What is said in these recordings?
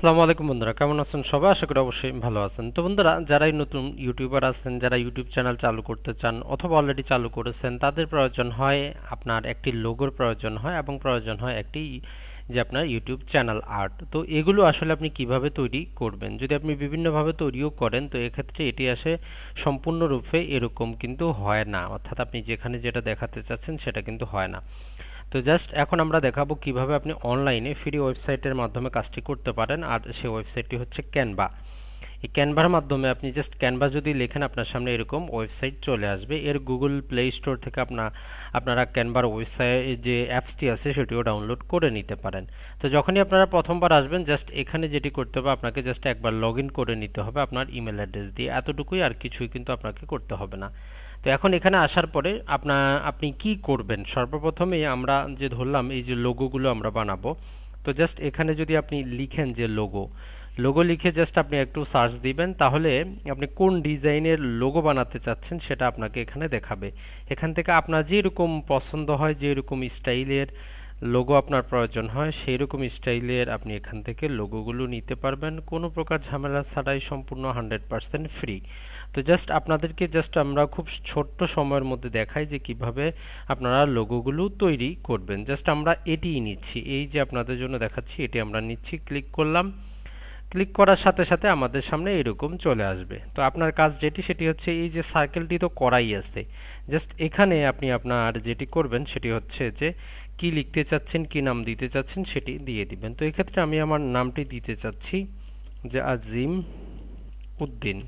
আসসালামু আলাইকুম বন্ধুরা, কেমন আছেন সবাই? আশা করি অবশ্যই ভালো আছেন। তো বন্ধুরা, যারাই নতুন ইউটিউবার আছেন, যারা ইউটিউব চ্যানেল চালু করতে চান অথবা অলরেডি চালু করেছেন, তাদের প্রয়োজন হয় আপনার একটি লোগোর প্রয়োজন হয় এবং প্রয়োজন হয় একটি যে আপনার ইউটিউব চ্যানেল আর্ট। তো এগুলো আসলে আপনি কিভাবে তৈরি করবেন? যদি আপনি বিভিন্নভাবে তৈরিও করেন তো এক্ষেত্রে এটি আসে সম্পূর্ণরূপে এরকম কিন্তু হয় না, অর্থাৎ আপনি যেখানে যেটা দেখাতে চাচ্ছেন সেটা কিন্তু হয় না। তো জাস্ট এখন আমরা দেখাবো কিভাবে আপনি অনলাইনে ফ্রি ওয়েবসাইটের মাধ্যমে কাজটি করতে পারেন। আর সেই ওয়েবসাইটটি হচ্ছে ক্যানভা। এই ক্যানভার মাধ্যমে আপনি জাস্ট ক্যানভা যদি লেখেন আপনার সামনে এরকম ওয়েবসাইট চলে আসবে। এর গুগল প্লে স্টোর থেকে আপনারা ক্যানভার ওয়েবসাইট যে অ্যাপসটি আছে সেটিও ডাউনলোড করে নিতে পারেন। তো যখনই আপনারা প্রথমবার আসবেন জাস্ট এখানে যেটি করতে হবে, আপনাকে জাস্ট একবার লগ ইন করে নিতে হবে আপনার ইমেল অ্যাড্রেস দিয়ে। এতটুকুই, আর কিছুই কিন্তু আপনাকে করতে হবে না। তো এখন এখানে আসার পরে আপনি কি করবেন? সর্বপ্রথমেই আমরা যে ধরলাম এই যে লোগোগুলো আমরা বানাবো। তো জাস্ট এখানে যদি আপনি লিখেন যে লোগো, লোগো লিখে জাস্ট আপনি একটু সার্চ দিবেন, তাহলে আপনি কোন ডিজাইনের লোগো বানাতে চাচ্ছেন সেটা আপনাকে এখানে দেখাবে। এখান থেকে আপনার যেরকম পছন্দ হয়, যেরকম স্টাইলের লোগো আপনার প্রয়োজন হয় সেই রকম স্টাইলের আপনি এখান থেকে লোগোগুলো নিতে পারবেন কোনো প্রকার ঝামেলা ছাড়াই, সম্পূর্ণ 100% ফ্রি। তো জাস্ট আপনাদেরকে জাস্ট আমরা খুব ছোট্ট সময়ের মধ্যে দেখাই যে কিভাবে আপনারা লোগোগুলো তৈরি করবেন। জাস্ট আমরা এটিই নিচ্ছি, এই যে আপনাদের জন্য দেখাচ্ছি এটি আমরা নিচ্ছি। ক্লিক করলাম, ক্লিক করার সাথে সাথে আমাদের সামনে এরকম চলে আসবে। তো আপনার কাজ যেটি সেটি হচ্ছে এই যে সার্কেলটি তো করাই আছে, জাস্ট এখানে আপনি আপনার যেটি করবেন সেটি হচ্ছে যে কি লিখতে চাচ্ছেন, কি নাম দিতে চাচ্ছেন সেটি দিয়ে দিবেন। তো এক্ষেত্রে আমি আমার নামটি দিতে চাচ্ছি যে আজিম উদ্দিন।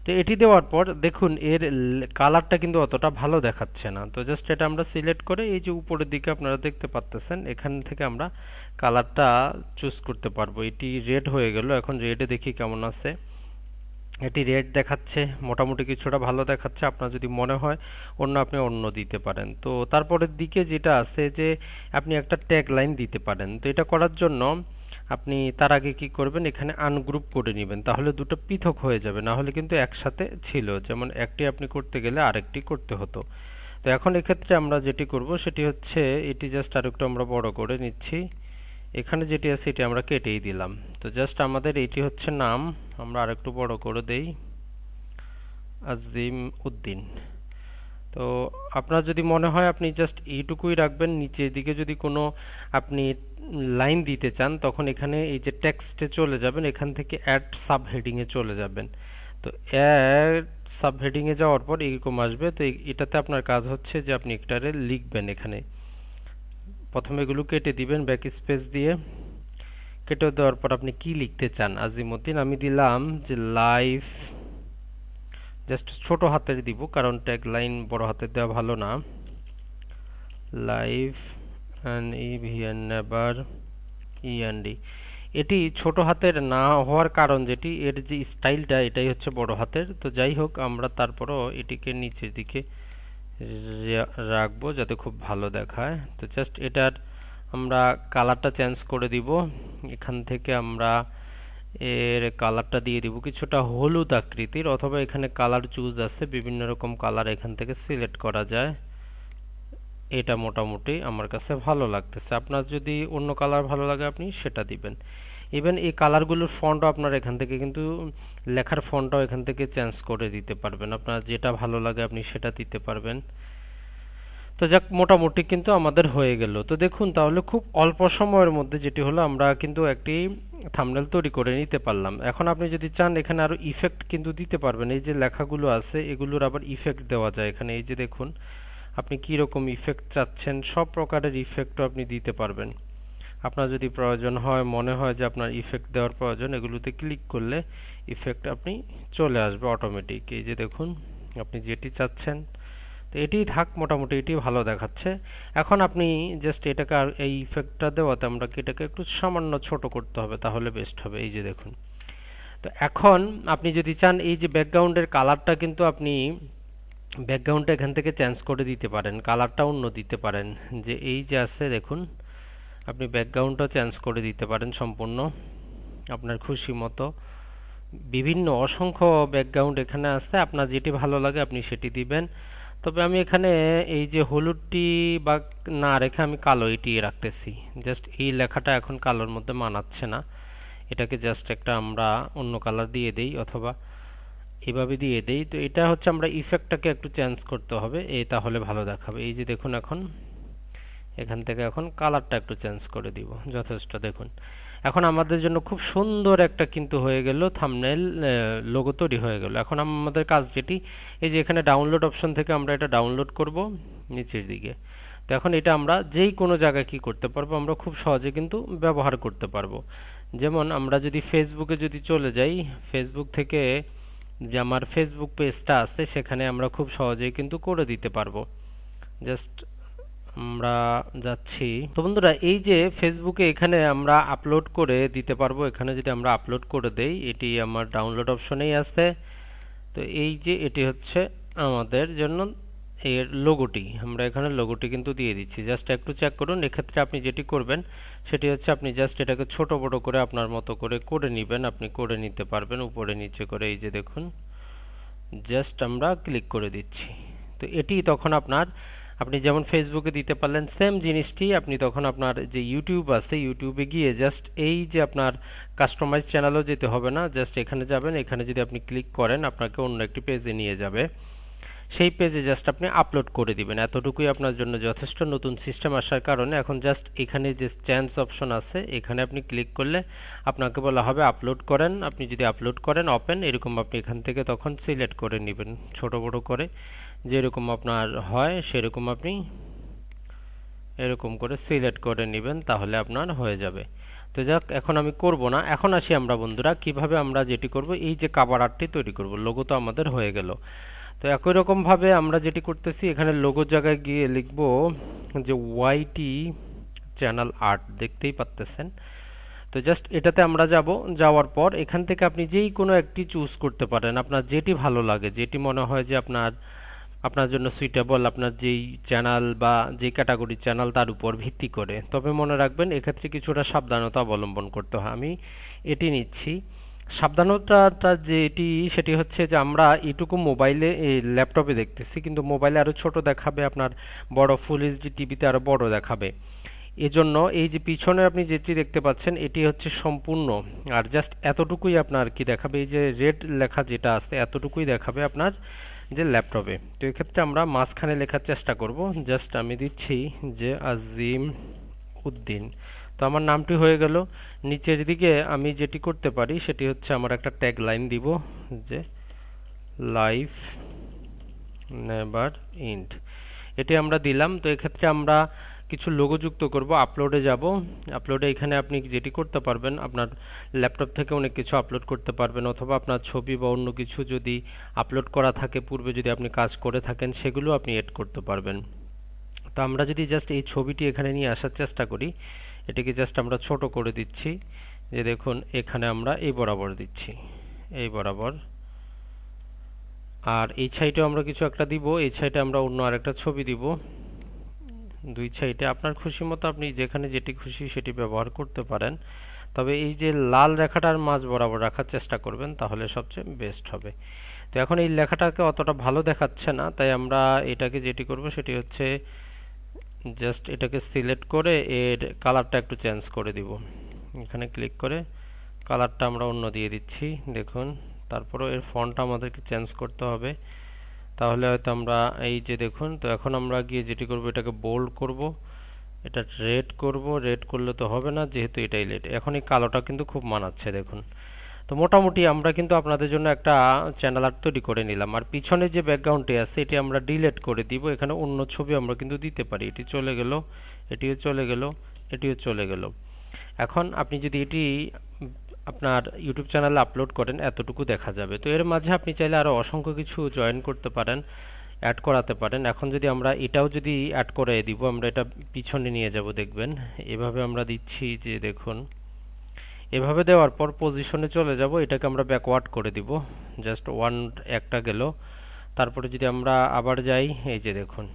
তো এটি দেওয়ার পর দেখুন এর কালারটা কিন্তু অতটা ভালো দেখাচ্ছে না। তো জাস্ট এটা আমরা সিলেক্ট করে এই যে উপরের দিকে আপনারা দেখতে পাচ্তেছেন এখান থেকে আমরা কালারটা চুজ করতে পারবো। এটি রেড হয়ে গেল, এখন রেডে দেখি কেমন আছে। এটি রেড দেখাচ্ছে, মোটামুটি কিছুটা ভালো দেখাচ্ছে। আপনার যদি মনে হয় অন্য, আপনি অন্য দিতে পারেন। তো তারপরের দিকে যেটা আছে যে আপনি একটা ট্যাগ লাইন দিতে পারেন। তো এটা করার জন্য আপনি তার আগে কি করবেন, এখানে আনগ্রুপ করে নেবেন, তাহলে দুটো পৃথক হয়ে যাবে। না হলে কিন্তু একসাথে ছিল, যেমন একটি আপনি করতে গেলে আরেকটি করতে হতো। তো এখন এক্ষেত্রে আমরা যেটি করব সেটি হচ্ছে এটি জাস্ট আরেকটু আমরা বড় করে নিচ্ছি। এখানে যেটি আছে এটি আমরা কেটেই দিলাম। তো জাস্ট আমাদের এইটি হচ্ছে নাম, আমরা আরেকটু বড় করে দেই, আজিম উদ্দিন। তো আপনার যদি মনে হয় আপনি জাস্ট এইটুকুই রাখবেন। নিচের দিকে যদি কোনো আপনি লাইন দিতে চান তখন এখানে এই যে টেক্সটে চলে যাবেন, এখান থেকে অ্যাড সাব হেডিংয়ে চলে যাবেন। তো অ্যাড সাব হেডিংয়ে যাওয়ার পর এরকম আসবে। তো এটাতে আপনার কাজ হচ্ছে যে আপনি একটারে লিখবেন। এখানে প্রথমে এগুলো কেটে দিবেন ব্যাক স্পেস দিয়ে। কেটে দেওয়ার পর আপনি কি লিখতে চান, আজিমুদ্দিন আমি দিলাম যে লাইভ, জাস্ট ছোট হাতের দিব কারণ ট্যাগ লাইন বড় হাতের দেওয়া ভালো না। Live N E V N never E N D, এটি ছোট হাতের না হওয়ার কারণ যেটি এর যে স্টাইলটা এটাই হচ্ছে বড় হাতের। তো যাই হোক আমরা তারপরও এটিকে নিচের দিকে রাখবো যাতে খুব ভালো দেখায়। তো জাস্ট এটার আমরা কালারটা চেঞ্জ করে দিব। এখান থেকে আমরা এর কালারটা দিয়ে দিব কিছুটা হলুদ আকৃতির, অথবা এখানে কালার চুজ আছে, বিভিন্ন রকম কালার এখান থেকে সিলেক্ট করা যায়। এটা মোটামুটি আমার কাছে ভালো লাগতেছে, আপনার যদি অন্য কালার ভালো লাগে আপনি সেটা দিবেন। ইভেন এই কালারগুলোর ফন্টও আপনার এখান থেকে কিন্তু লেখার ফন্টও এখান থেকে চেঞ্জ করে দিতে পারবেন, আপনার যেটা ভালো লাগে আপনি সেটা দিতে পারবেন। তো যাক, মোটামুটি কিন্তু আমাদের হয়ে গেল। তো দেখুন তাহলে খুব অল্প সময়ের মধ্যে যেটি হলো আমরা কিন্তু একটি থাম্বনেল তৈরি করে নিতে পারলাম। এখন আপনি যদি চান এখানে আরো ইফেক্ট কিন্তু দিতে পারবেন। এই যে লেখাগুলো আছে এগুলোর আবার ইফেক্ট দেওয়া যায় এখানে। এই যে দেখুন আপনি কি রকম ইফেক্ট চাচ্ছেন, সব প্রকারের ইফেক্টও আপনি দিতে পারবেন। আপনার যদি প্রয়োজন হয়, মনে হয় যে আপনার ইফেক্ট দেওয়ার প্রয়োজন, এগুলোতে ক্লিক করলে ইফেক্ট আপনি চলে আসবে অটোমেটিক। এই যে দেখুন আপনি যেটি চাচ্ছেন, তো এটিই থাক, মোটামুটি এটি ভালো দেখাচ্ছে। এখন আপনি জাস্ট এটাকে আর এই ইফেক্টটা দেওয়াতে আমরা এটাকে একটু সামান্য ছোট করতে হবে, তাহলে বেস্ট হবে। এই যে দেখুন, তো এখন আপনি যদি চান এই যে ব্যাকগ্রাউন্ডের কালারটা কিন্তু আপনি ব্যাকগ্রাউন্ডটা এখান থেকে চেঞ্জ করে দিতে পারেন, কালারটা অন্য দিতে পারেন। যে এই যে আছে দেখুন, আপনি ব্যাকগ্রাউন্ডটা চেঞ্জ করে দিতে পারেন সম্পূর্ণ আপনার খুশি মতো। বিভিন্ন অসংখ্য ব্যাকগ্রাউন্ড এখানে আছে, আপনার যেটি ভালো লাগে আপনি সেটি দিবেন। তবে আমি এখানে এই যে হলুদটি বা না রেখে আমি কালো এটি রাখতেছি। জাস্ট এই লেখাটা এখন কালোর মধ্যে মানাচ্ছে না, এটাকে জাস্ট একটা আমরা অন্য কালার দিয়ে দেই অথবা এভাবে দিয়ে দেই। তো এটা হচ্ছে আমরা ইফেক্টটাকে একটু চেঞ্জ করতে হবে, এই তাহলে ভালো দেখাবে। এই যে দেখুন এখন এখান থেকে এখন কালারটা একটু চেঞ্জ করে দিব, যথেষ্ট। দেখুন এখন আমাদের জন্য খুব সুন্দর একটা কিন্তু হয়ে গেল থাম্বনেল লোগো তৈরি হয়ে গেল। এখন আমাদের কাজ যেটি, এই যে এখানে ডাউনলোড অপশন থেকে আমরা এটা ডাউনলোড করব নিচের দিকে। তো এখন এটা আমরা যেই কোনো জায়গায় কি করতে পারবো, আমরা খুব সহজে কিন্তু ব্যবহার করতে পারবো। যেমন আমরা যদি ফেসবুকে যদি চলে যাই, ফেসবুক থেকে যে আমার ফেসবুক পেজটা আছে সেখানে আমরা খুব সহজেই কিন্তু করে দিতে পারবো। জাস্ট আমরা যাচ্ছি। তো বন্ধুরা এই যে ফেসবুকে এখানে আমরা আপলোড করে দিতে পারবো। এখানে যদি আমরা আপলোড করে দেই, এটি আমার ডাউনলোড অপশনেই আছে। তো এই যে এটি হচ্ছে আমাদের জন্য এর লোগোটি, আমরা এখানে লোগোটি কিন্তু দিয়ে দিচ্ছি। জাস্ট একটু চেক করুন। এক্ষেত্রে আপনি যেটি করবেন সেটি হচ্ছে আপনি জাস্ট এটাকে ছোট বড় করে আপনার মতো করে নেবেন। আপনি করে নিতে পারবেন উপরে নিচে করে। এই যে দেখুন জাস্ট আমরা ক্লিক করে দিচ্ছি। তো এটি তখন আপনি যেমন ফেসবুকে দিতে পারলেন সেম জিনিসটি আপনি তখন আপনার যে ইউটিউব আছে ইউটিউবে গিয়ে জাস্ট এই যে আপনার কাস্টমাইজ চ্যানেলও যেতে হবে না, জাস্ট এখানে যাবেন। এখানে যদি আপনি ক্লিক করেন আপনাকে অন্য একটি পেজে নিয়ে যাবে। সেই পেজে জাস্ট আপনি আপলোড করে দিবেন। এতটুকুই আপনার জন্য যথেষ্ট। নতুন সিস্টেম আসার কারণে এখন জাস্ট এখানে যে চেঞ্জ অপশন আছে এখানে আপনি ক্লিক করলে আপনাকে বলা হবে আপলোড করেন। আপনি যদি আপলোড করেন ওপেন, এরকম আপনি এখান থেকে তখন সিলেক্ট করে নেবেন ছোট বড় করে, যেরকম আপনার হয় সেরকম আপনি এরকম করে সিলেক্ট করে নেবেন, তাহলে আপনার হয়ে যাবে। তো যাক, এখন আমি করব না। এখন আসি আমরা বন্ধুরা কিভাবে আমরা যেটি করব, এই যে কভার আর্টটি তৈরি করব। লোগো তো আমাদের হয়ে গেল। তো একই রকম ভাবে আমরা যেটি করতেছি এখানে লোগোর জায়গায় গিয়ে লিখব যে ওয়াইটি চ্যানেল আর্ট, দেখতেই পাচ্ছেন। তো জাস্ট এটাতে আমরা যাব। যাওয়ার পর এখান থেকে আপনি যেই কোনো একটি চুজ করতে পারেন, আপনার যেটি ভালো লাগে, যেটি মনে হয় যে আপনার জন্য সুইটেবল, আপনার যেই চ্যানেল বা যে ক্যাটাগরি চ্যানেল তার উপর ভিত্তি করে। তবে মনে রাখবেন এক্ষেত্রে কিছুটা সাবধানতা অবলম্বন করতে হয়। আমি এটি নিচ্ছি। সাবধানতাটা যেটি সেটি হচ্ছে যে আমরা এটুকু মোবাইলে ল্যাপটপে দেখতেছি, কিন্তু মোবাইলে আরও ছোট দেখাবে, আপনার বড় ফুল এইচডি টিভিতে আরও বড় দেখাবে। এজন্য এই যে পিছনে আপনি যেটি দেখতে পাচ্ছেন এটি হচ্ছে সম্পূর্ণ, আর জাস্ট এতটুকুই আপনার কি দেখাবে, এই যে রেড লেখা যেটা আছে এতটুকুই দেখাবে আপনার যে ল্যাপটপে। তো এক্ষেত্রে আমরা মাঝখানে লেখার চেষ্টা করব। জাস্ট আমি দিচ্ছি যে আজিম উদ্দিন। তো আমার নামটি হয়ে গেল। নিচের দিকে আমি যেটি করতে পারি সেটি হচ্ছে আমার একটা ট্যাগ লাইন দিব যে লাইফ নেভার এন্ড, এটি আমরা দিলাম। তো এক্ষেত্রে আমরা কিছু লোগো যুক্ত করব। আপলোডে যাব। আপলোডে এখানে আপনি যেটি করতে পারবেন, আপনার ল্যাপটপ থেকে অনেক কিছু আপলোড করতে পারবেন, অথবা আপনার ছবি বা অন্য কিছু যদি আপলোড করা থাকে পূর্বে যদি আপনি কাজ করে থাকেন সেগুলো আপনি এড করতে পারবেন। তো আমরা যদি জাস্ট এই ছবিটি এখানে নিয়ে আসার চেষ্টা করি, এটিকে জাস্ট আমরা ছোট করে দিচ্ছি। যে দেখুন এখানে আমরা এই বরাবর দিচ্ছি, এই বরাবর। আর এই সাইডে আমরা কিছু একটা দিব, এই সাইডে আমরা অন্য আরেকটা ছবি দিব। দুই সাইডে আপনার খুশি মতো আপনি যেখানে যেটি খুশি সেটি ব্যবহার করতে পারেন। তবে এই যে লাল রেখাটার মাঝ বরাবর রাখার চেষ্টা করবেন, তাহলে সবচেয়ে বেস্ট হবে। তো এখন এই লেখাটাকে অতটা ভালো দেখাচ্ছে না, তাই আমরা এটাকে যেটি করব সেটি হচ্ছে জাস্ট এটাকে সিলেক্ট করে এর কালারটা একটু চেঞ্জ করে দিব। এখানে ক্লিক করে কালারটা আমরা অন্য দিয়ে দিচ্ছি। দেখুন তারপরেও এর ফন্টটা আমাদেরকে চেঞ্জ করতে হবে, তাহলে হয়তো আমরা এই যে দেখুন। তো এখন আমরা গিয়ে যেটি করব এটাকে বোল্ড করব, এটা রেড করব। রেড করলে তো হবে না যেহেতু এটাই রেড। এখন এই কালোটা কিন্তু খুব মানাচ্ছে দেখুন। তো মোটামুটি আমরা কিন্তু আপনাদের জন্য একটা চ্যানেল আর্ট তৈরি করে নিলাম। আর পিছনে যে ব্যাকগ্রাউন্ডটি আছে এটি আমরা ডিলিট করে দিব। এখানে অন্য ছবি আমরা কিন্তু দিতে পারি। এটি চলে গেল, এটিও চলে গেল, এটিও চলে গেল। এখন আপনি যদি এটি আপনার ইউটিউব চ্যানেলে আপলোড করেন এতটুকু দেখা যাবে। তো এর মাঝে আপনি চাইলে আরও অসংখ্য কিছু জয়েন করতে পারেন, অ্যাড করাতে পারেন। এখন যদি আমরা এটাও যদি অ্যাড করে দিব, আমরা এটা পিছনে নিয়ে যাব, দেখবেন এভাবে আমরা দিচ্ছি। যে দেখুন এভাবে দেওয়ার পর পজিশনে চলে যাব, এটাকে আমরা ব্যাকওয়ার্ড করে দিব। জাস্ট একটা গেল। তারপরে যদি আমরা আবার যাই, এই যে দেখুন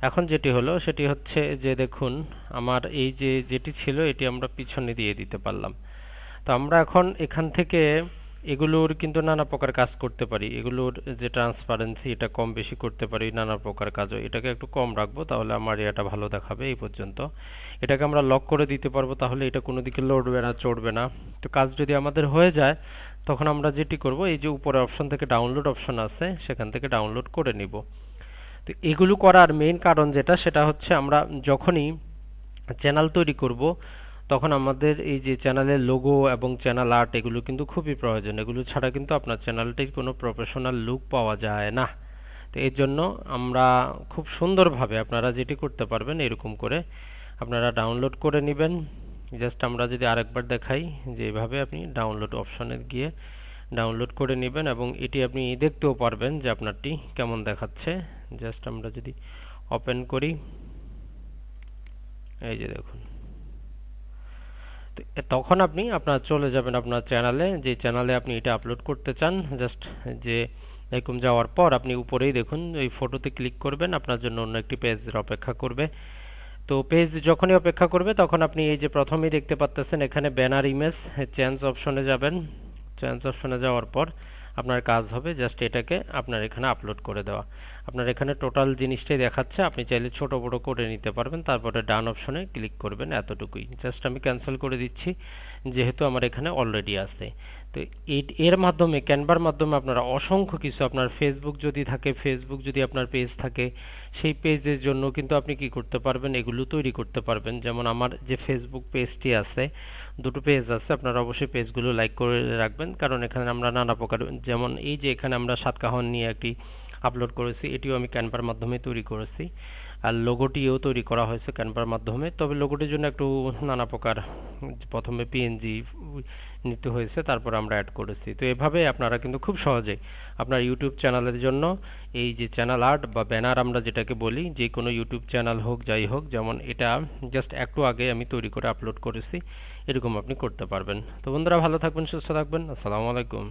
এখন যেটি হলো সেটি হচ্ছে যে দেখুন আমার এই যে যেটি ছিল এটি আমরা পিছনে দিয়ে দিতে পারলাম। তো আমরা এখন এখান থেকে এগুলোর কিন্তু নানা প্রকার কাজ করতে পারি, এগুলোর যে ট্রান্সপারেন্সি এটা কম বেশি করতে পারি, নানা প্রকার কাজও। এটাকে একটু কম রাখবো, তাহলে আমার এটা ভালো দেখাবে এই পর্যন্ত। এটাকে আমরা লক করে দিতে পারবো, তাহলে এটা কোনো দিকে লড়বে না, চড়বে না। তো কাজ যদি আমাদের হয়ে যায়, তখন আমরা যেটি করব, এই যে উপরে অপশন থেকে ডাউনলোড অপশন আছে, সেখান থেকে ডাউনলোড করে নিব। তো এগুলো করার মেইন কারণ যেটা, সেটা হচ্ছে আমরা যখনই চ্যানেল তৈরি করব, তখন আমাদের এই যে চ্যানেলের লোগো এবং চ্যানেল আর্ট এগুলো কিন্তু খুবই প্রয়োজন। এগুলো ছাড়া কিন্তু আপনার চ্যানেলটির কোনো প্রফেশনাল লুক পাওয়া যায় না। তো এর জন্য আমরা খুব সুন্দরভাবে আপনারা যেটি করতে পারবেন, এরকম করে আপনারা ডাউনলোড করে নেবেন। জাস্ট আমরা যদি আরেকবার দেখাই, যে এভাবে আপনি ডাউনলোড অপশনে গিয়ে ডাউনলোড করে নেবেন, এবং এটি আপনি দেখতেও পারবেন যে আপনারটি কেমন দেখাচ্ছে। জাস্ট আমরা যদি ওপেন করি, এই যে দেখুন, তখন আপনি আপনার চলে যাবেন আপনার চ্যানেলে, যে চ্যানেলে আপনি এটা আপলোড করতে চান। জাস্ট যে এরকম যাওয়ার পর আপনি উপরেই দেখুন এই ফটোতে ক্লিক করবেন, আপনার জন্য অন্য একটি পেজ অপেক্ষা করবে। তো পেজ যখনই অপেক্ষা করবে, তখন আপনি এই যে প্রথমেই দেখতে পাচ্ছেন এখানে ব্যানার ইমেজ চেঞ্জ অপশনে যাবেন। চেঞ্জ অপশনে যাওয়ার পর আপনার কাজ হবে জাস্ট এটাকে আপনার এখানে আপলোড করে দেওয়া। আপনার এখানে টোটাল জিনিসটাই দেখাচ্ছে, আপনি চাইলে ছোট বড় করে নিতে পারবেন। তারপরে ডান অপশনে ক্লিক করবেন, এতটুকুই। জাস্ট আমি ক্যান্সেল করে দিচ্ছি, যেহেতু আমার এখানে অলরেডি আছে। তো এর মাধ্যমে, ক্যানভার মাধ্যমে আপনারা অসংখ্য কিছু, আপনার ফেসবুক যদি থাকে, ফেসবুক যদি আপনার পেজ থাকে, সেই পেজের জন্য কিন্তু আপনি কি করতে পারবেন, এগুলো তৈরি করতে পারবেন। যেমন আমার যে ফেসবুক পেজটি আছে, দুটো পেজ আছে, আপনারা অবশ্যই পেজগুলো লাইক করে রাখবেন, কারণ এখানে আমরা নানা প্রকার, যেমন এই যে এখানে আমরা সাতকাহন নিয়ে একটি আপলোড করেছি, এটিও আমি ক্যানভার মাধ্যমে তৈরি করেছি। আর লোগোটিও তৈরি করা হয়েছে ক্যানভার মাধ্যমে, তবে লোগোটির জন্য একটু নানা প্রকার, প্রথমে পিএনজি নিতে হয়েছে, তারপর আমরা অ্যাড করেছি। তো এভাবে আপনারা কিন্তু খুব সহজেই আপনার ইউটিউব চ্যানেলের জন্য এই যে চ্যানেল আর্ট বা ব্যানার আমরা যেটাকে বলি, যে কোনো ইউটিউব চ্যানেল হোক যাই হোক, যেমন এটা জাস্ট একটু আগে আমি তৈরি করে আপলোড করেছি, এরকম আপনি করতে পারবেন। তো বন্ধুরা, ভালো থাকবেন, সুস্থ থাকবেন। আসসালামু আলাইকুম।